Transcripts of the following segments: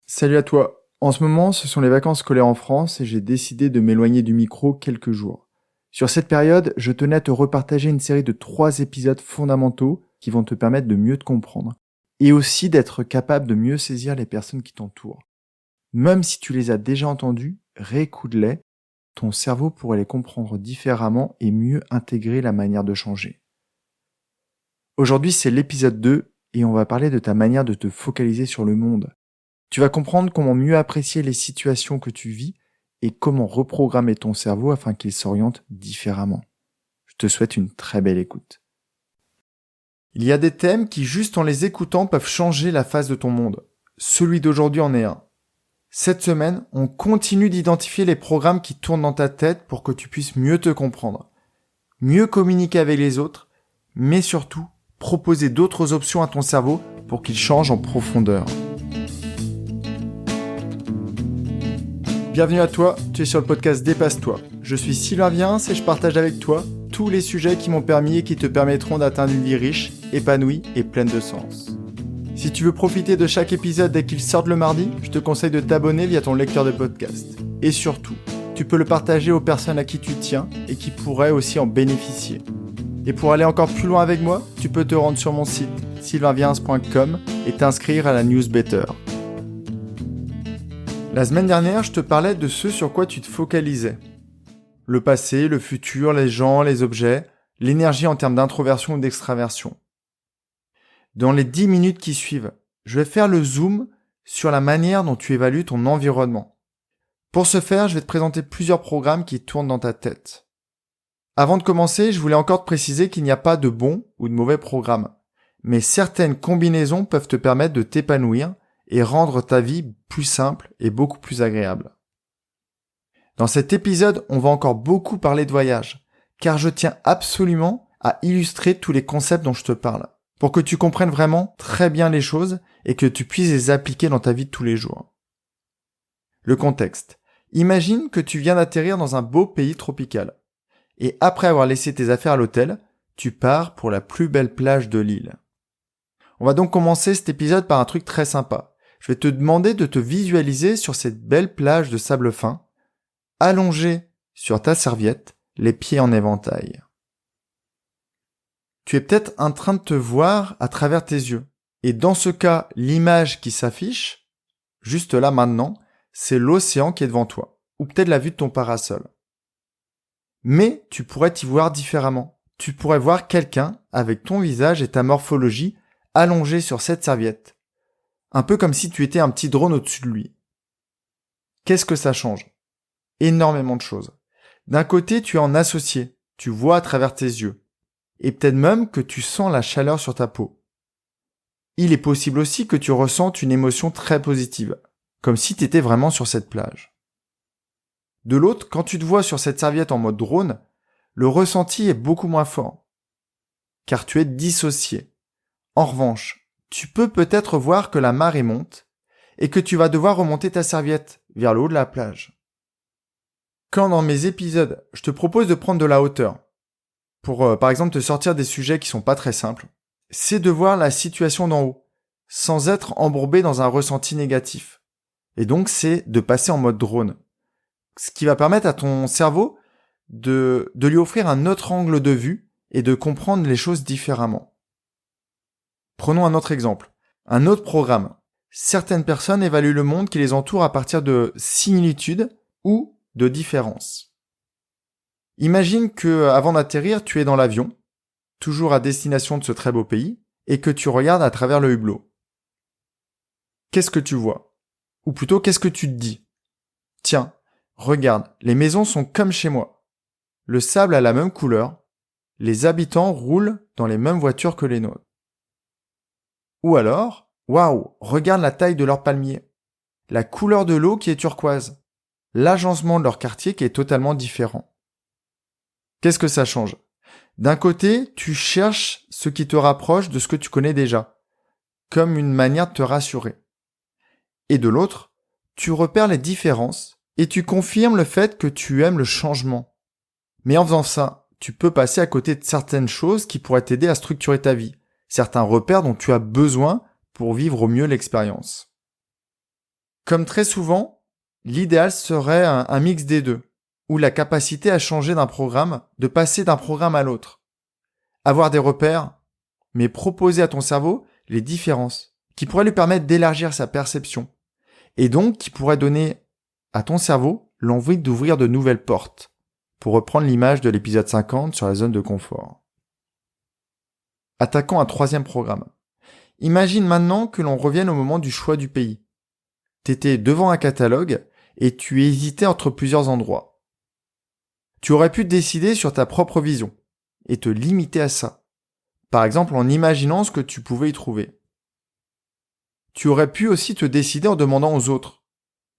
Salut à toi. En ce moment, ce sont les vacances scolaires en France et j'ai décidé de m'éloigner du micro quelques jours. Sur cette période, je tenais à te repartager une série de 3 épisodes fondamentaux qui vont te permettre de mieux te comprendre et aussi d'être capable de mieux saisir les personnes qui t'entourent. Même si tu les as déjà entendus, réécoute-les, ton cerveau pourrait les comprendre différemment et mieux intégrer la manière de changer. Aujourd'hui, c'est l'épisode 2 et on va parler de ta manière de te focaliser sur le monde. Tu vas comprendre comment mieux apprécier les situations que tu vis et comment reprogrammer ton cerveau afin qu'il s'oriente différemment. Je te souhaite une très belle écoute. Il y a des thèmes qui, juste en les écoutant, peuvent changer la face de ton monde. Celui d'aujourd'hui en est un. Cette semaine, on continue d'identifier les programmes qui tournent dans ta tête pour que tu puisses mieux te comprendre, mieux communiquer avec les autres, mais surtout proposer d'autres options à ton cerveau pour qu'il change en profondeur. Bienvenue à toi, tu es sur le podcast Dépasse-toi. Je suis Sylvain Viens et je partage avec toi tous les sujets qui m'ont permis et qui te permettront d'atteindre une vie riche, épanouie et pleine de sens. Si tu veux profiter de chaque épisode dès qu'il sort le mardi, je te conseille de t'abonner via ton lecteur de podcast. Et surtout, tu peux le partager aux personnes à qui tu tiens et qui pourraient aussi en bénéficier. Et pour aller encore plus loin avec moi, tu peux te rendre sur mon site sylvainviens.com et t'inscrire à la newsletter. La semaine dernière, je te parlais de ce sur quoi tu te focalisais. Le passé, le futur, les gens, les objets, l'énergie en termes d'introversion ou d'extraversion. Dans les 10 minutes qui suivent, je vais faire le zoom sur la manière dont tu évalues ton environnement. Pour ce faire, je vais te présenter plusieurs programmes qui tournent dans ta tête. Avant de commencer, je voulais encore te préciser qu'il n'y a pas de bon ou de mauvais programme, mais certaines combinaisons peuvent te permettre de t'épanouir et rendre ta vie plus simple et beaucoup plus agréable. Dans cet épisode, on va encore beaucoup parler de voyage, car je tiens absolument à illustrer tous les concepts dont je te parle, pour que tu comprennes vraiment très bien les choses et que tu puisses les appliquer dans ta vie de tous les jours. Le contexte. Imagine que tu viens d'atterrir dans un beau pays tropical, et après avoir laissé tes affaires à l'hôtel, tu pars pour la plus belle plage de l'île. On va donc commencer cet épisode par un truc très sympa. Je vais te demander de te visualiser sur cette belle plage de sable fin, allongé sur ta serviette, les pieds en éventail. Tu es peut-être en train de te voir à travers tes yeux. Et dans ce cas, l'image qui s'affiche, juste là maintenant, c'est l'océan qui est devant toi, ou peut-être la vue de ton parasol. Mais tu pourrais t'y voir différemment. Tu pourrais voir quelqu'un avec ton visage et ta morphologie allongé sur cette serviette. Un peu comme si tu étais un petit drone au-dessus de lui. Qu'est-ce que ça change ? Énormément de choses. D'un côté, tu es en associé, tu vois à travers tes yeux, et peut-être même que tu sens la chaleur sur ta peau. Il est possible aussi que tu ressentes une émotion très positive, comme si tu étais vraiment sur cette plage. De l'autre, quand tu te vois sur cette serviette en mode drone, le ressenti est beaucoup moins fort, car tu es dissocié. En revanche, tu peux peut-être voir que la marée monte et que tu vas devoir remonter ta serviette vers le haut de la plage. Quand dans mes épisodes, je te propose de prendre de la hauteur, pour par exemple te sortir des sujets qui sont pas très simples, c'est de voir la situation d'en haut, sans être embourbé dans un ressenti négatif. Et donc c'est de passer en mode drone. Ce qui va permettre à ton cerveau de lui offrir un autre angle de vue et de comprendre les choses différemment. Prenons un autre exemple, un autre programme. Certaines personnes évaluent le monde qui les entoure à partir de similitudes ou de différences. Imagine que, avant d'atterrir, tu es dans l'avion, toujours à destination de ce très beau pays, et que tu regardes à travers le hublot. Qu'est-ce que tu vois ? Ou plutôt, qu'est-ce que tu te dis ? Tiens, regarde, les maisons sont comme chez moi. Le sable a la même couleur. Les habitants roulent dans les mêmes voitures que les nôtres. Ou alors, waouh, regarde la taille de leur palmier, la couleur de l'eau qui est turquoise, l'agencement de leur quartier qui est totalement différent. Qu'est-ce que ça change ? D'un côté, tu cherches ce qui te rapproche de ce que tu connais déjà, comme une manière de te rassurer. Et de l'autre, tu repères les différences et tu confirmes le fait que tu aimes le changement. Mais en faisant ça, tu peux passer à côté de certaines choses qui pourraient t'aider à structurer ta vie, certains repères dont tu as besoin pour vivre au mieux l'expérience. Comme très souvent, l'idéal serait un mix des deux, ou la capacité à changer d'un programme, de passer d'un programme à l'autre. Avoir des repères, mais proposer à ton cerveau les différences, qui pourraient lui permettre d'élargir sa perception, et donc qui pourraient donner à ton cerveau l'envie d'ouvrir de nouvelles portes, pour reprendre l'image de l'épisode 50 sur la zone de confort. Attaquons un troisième programme. Imagine maintenant que l'on revienne au moment du choix du pays. T'étais devant un catalogue et tu hésitais entre plusieurs endroits. Tu aurais pu décider sur ta propre vision et te limiter à ça. Par exemple en imaginant ce que tu pouvais y trouver. Tu aurais pu aussi te décider en demandant aux autres.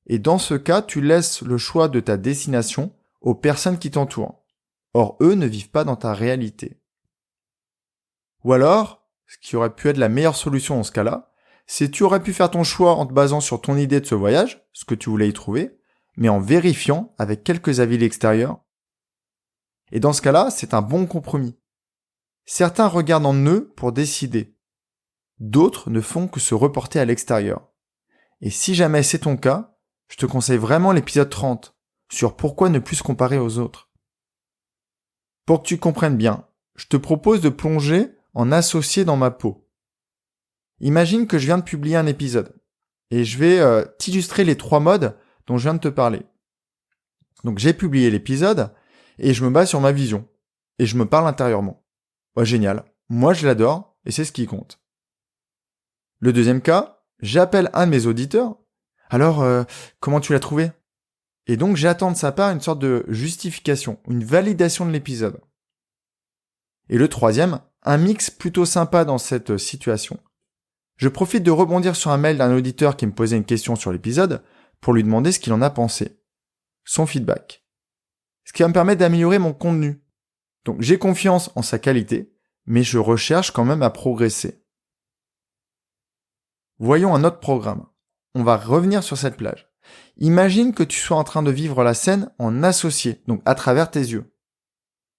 Et dans ce cas, tu laisses le choix de ta destination aux personnes qui t'entourent. Or, eux ne vivent pas dans ta réalité. Ou alors, ce qui aurait pu être la meilleure solution dans ce cas-là, c'est que tu aurais pu faire ton choix en te basant sur ton idée de ce voyage, ce que tu voulais y trouver, mais en vérifiant avec quelques avis extérieurs. Et dans ce cas-là, c'est un bon compromis. Certains regardent en eux pour décider. D'autres ne font que se reporter à l'extérieur. Et si jamais c'est ton cas, je te conseille vraiment l'épisode 30 sur pourquoi ne plus se comparer aux autres. Pour que tu comprennes bien, je te propose de plonger en associé dans ma peau. Imagine que je viens de publier un épisode et je vais t'illustrer les 3 modes dont je viens de te parler. Donc j'ai publié l'épisode et je me base sur ma vision et je me parle intérieurement. Ouais, génial, moi je l'adore et c'est ce qui compte. Le deuxième cas, j'appelle un de mes auditeurs. Alors, comment tu l'as trouvé ? Et donc j'attends de sa part une sorte de justification, une validation de l'épisode. Et le troisième, un mix plutôt sympa dans cette situation. Je profite de rebondir sur un mail d'un auditeur qui me posait une question sur l'épisode pour lui demander ce qu'il en a pensé. Son feedback. Ce qui va me permettre d'améliorer mon contenu. Donc j'ai confiance en sa qualité, mais je recherche quand même à progresser. Voyons un autre programme. On va revenir sur cette plage. Imagine que tu sois en train de vivre la scène en associé, donc à travers tes yeux.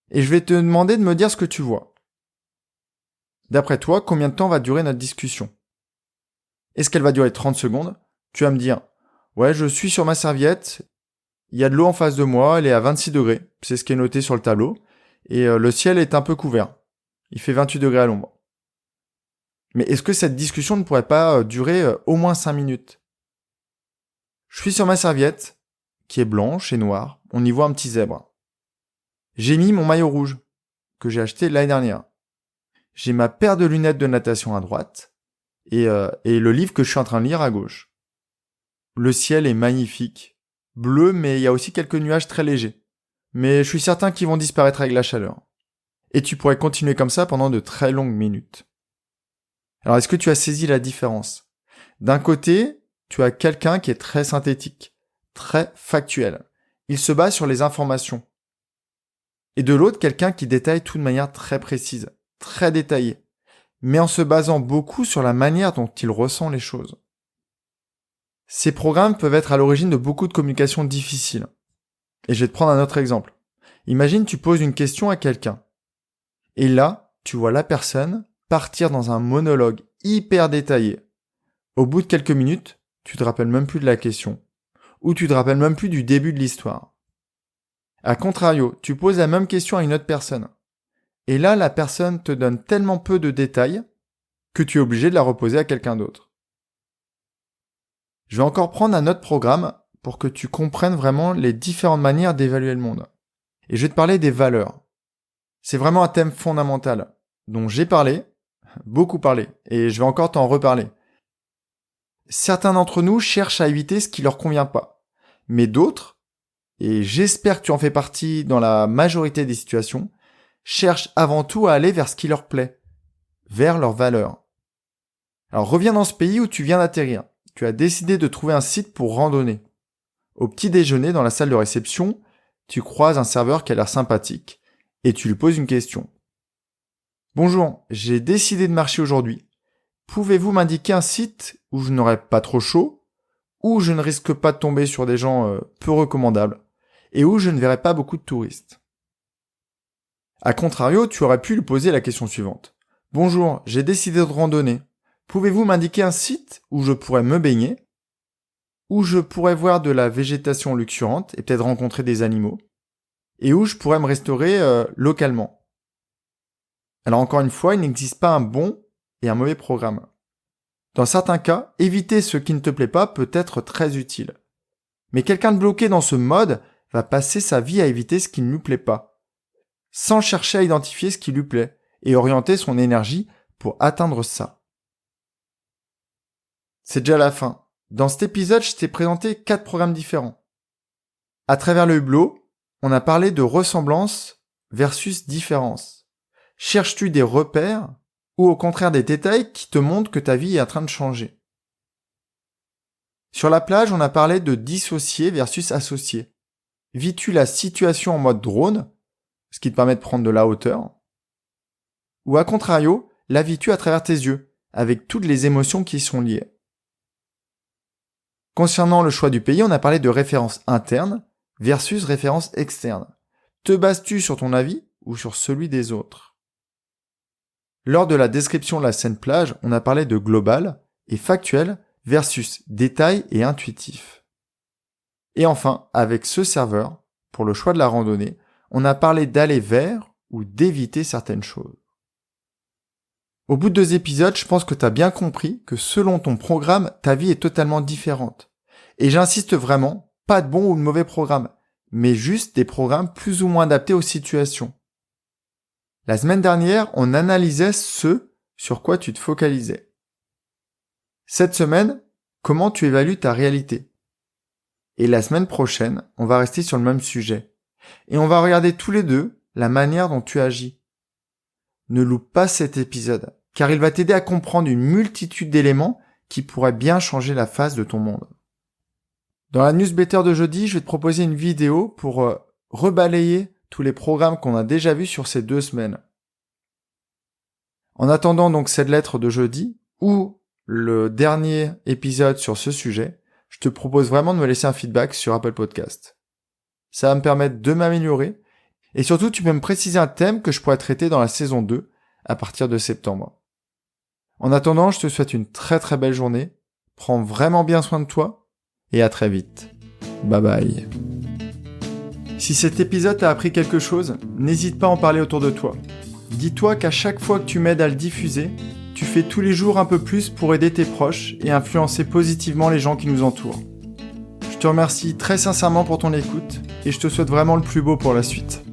Et je vais te demander de me dire ce que tu vois. D'après toi, combien de temps va durer notre discussion ? Est-ce qu'elle va durer 30 secondes ? Tu vas me dire, ouais, je suis sur ma serviette, il y a de l'eau en face de moi, elle est à 26 degrés, c'est ce qui est noté sur le tableau, et le ciel est un peu couvert. Il fait 28 degrés à l'ombre. Mais est-ce que cette discussion ne pourrait pas durer au moins 5 minutes ? Je suis sur ma serviette, qui est blanche et noire, on y voit un petit zèbre. J'ai mis mon maillot rouge, que j'ai acheté l'année dernière. J'ai ma paire de lunettes de natation à droite, et le livre que je suis en train de lire à gauche. Le ciel est magnifique, bleu, mais il y a aussi quelques nuages très légers. Mais je suis certain qu'ils vont disparaître avec la chaleur. Et tu pourrais continuer comme ça pendant de très longues minutes. Alors est-ce que tu as saisi la différence ? D'un côté, tu as quelqu'un qui est très synthétique, très factuel. Il se base sur les informations. Et de l'autre, quelqu'un qui détaille tout de manière très précise, très détaillée, mais en se basant beaucoup sur la manière dont il ressent les choses. Ces programmes peuvent être à l'origine de beaucoup de communications difficiles. Et je vais te prendre un autre exemple. Imagine tu poses une question à quelqu'un. Et là, tu vois la personne partir dans un monologue hyper détaillé. Au bout de quelques minutes, tu te rappelles même plus de la question. Ou tu te rappelles même plus du début de l'histoire. A contrario, tu poses la même question à une autre personne. Et là, la personne te donne tellement peu de détails que tu es obligé de la reposer à quelqu'un d'autre. Je vais encore prendre un autre programme pour que tu comprennes vraiment les différentes manières d'évaluer le monde. Et je vais te parler des valeurs. C'est vraiment un thème fondamental dont j'ai parlé, beaucoup parlé, et je vais encore t'en reparler. Certains d'entre nous cherchent à éviter ce qui leur convient pas. Mais d'autres, et j'espère que tu en fais partie dans la majorité des situations, cherchent avant tout à aller vers ce qui leur plaît, vers leurs valeurs. Alors reviens dans ce pays où tu viens d'atterrir. Tu as décidé de trouver un site pour randonner. Au petit déjeuner, dans la salle de réception, tu croises un serveur qui a l'air sympathique et tu lui poses une question. Bonjour, j'ai décidé de marcher aujourd'hui. Pouvez-vous m'indiquer un site où je n'aurai pas trop chaud, où je ne risque pas de tomber sur des gens peu recommandables et où je ne verrai pas beaucoup de touristes ? A contrario, tu aurais pu lui poser la question suivante. Bonjour, j'ai décidé de randonner. Pouvez-vous m'indiquer un site où je pourrais me baigner ? où je pourrais voir de la végétation luxuriante et peut-être rencontrer des animaux, et où je pourrais me restaurer localement. Alors encore une fois, il n'existe pas un bon et un mauvais programme. Dans certains cas, éviter ce qui ne te plaît pas peut être très utile. Mais quelqu'un de bloqué dans ce mode va passer sa vie à éviter ce qui ne lui plaît pas, sans chercher à identifier ce qui lui plaît et orienter son énergie pour atteindre ça. C'est déjà la fin. Dans cet épisode, je t'ai présenté 4 programmes différents. À travers le hublot, on a parlé de ressemblance versus différence. Cherches-tu des repères ou au contraire des détails qui te montrent que ta vie est en train de changer? Sur la plage, on a parlé de dissocier versus associer. Vis-tu la situation en mode drone, ce qui te permet de prendre de la hauteur? Ou à contrario, la vis-tu à travers tes yeux, avec toutes les émotions qui y sont liées? Concernant le choix du pays, on a parlé de référence interne versus référence externe. Te bases-tu sur ton avis ou sur celui des autres? Lors de la description de la scène plage, on a parlé de global et factuel versus détail et intuitif. Et enfin, avec ce serveur, pour le choix de la randonnée, on a parlé d'aller vers ou d'éviter certaines choses. Au bout de 2 épisodes, je pense que tu as bien compris que selon ton programme, ta vie est totalement différente. Et j'insiste vraiment, pas de bon ou de mauvais programme, mais juste des programmes plus ou moins adaptés aux situations. La semaine dernière, on analysait ce sur quoi tu te focalisais. Cette semaine, comment tu évalues ta réalité? Et la semaine prochaine, on va rester sur le même sujet. Et on va regarder tous les deux la manière dont tu agis. Ne loupe pas cet épisode, car il va t'aider à comprendre une multitude d'éléments qui pourraient bien changer la face de ton monde. Dans la newsletter de jeudi, je vais te proposer une vidéo pour rebalayer tous les programmes qu'on a déjà vus sur ces 2 semaines. En attendant donc cette lettre de jeudi, ou le dernier épisode sur ce sujet, je te propose vraiment de me laisser un feedback sur Apple Podcast. Ça va me permettre de m'améliorer. Et surtout, tu peux me préciser un thème que je pourrais traiter dans la saison 2 à partir de septembre. En attendant, je te souhaite une très très belle journée. Prends vraiment bien soin de toi et à très vite. Bye bye. Si cet épisode t'a appris quelque chose, n'hésite pas à en parler autour de toi. Dis-toi qu'à chaque fois que tu m'aides à le diffuser, tu fais tous les jours un peu plus pour aider tes proches et influencer positivement les gens qui nous entourent. Je te remercie très sincèrement pour ton écoute et je te souhaite vraiment le plus beau pour la suite.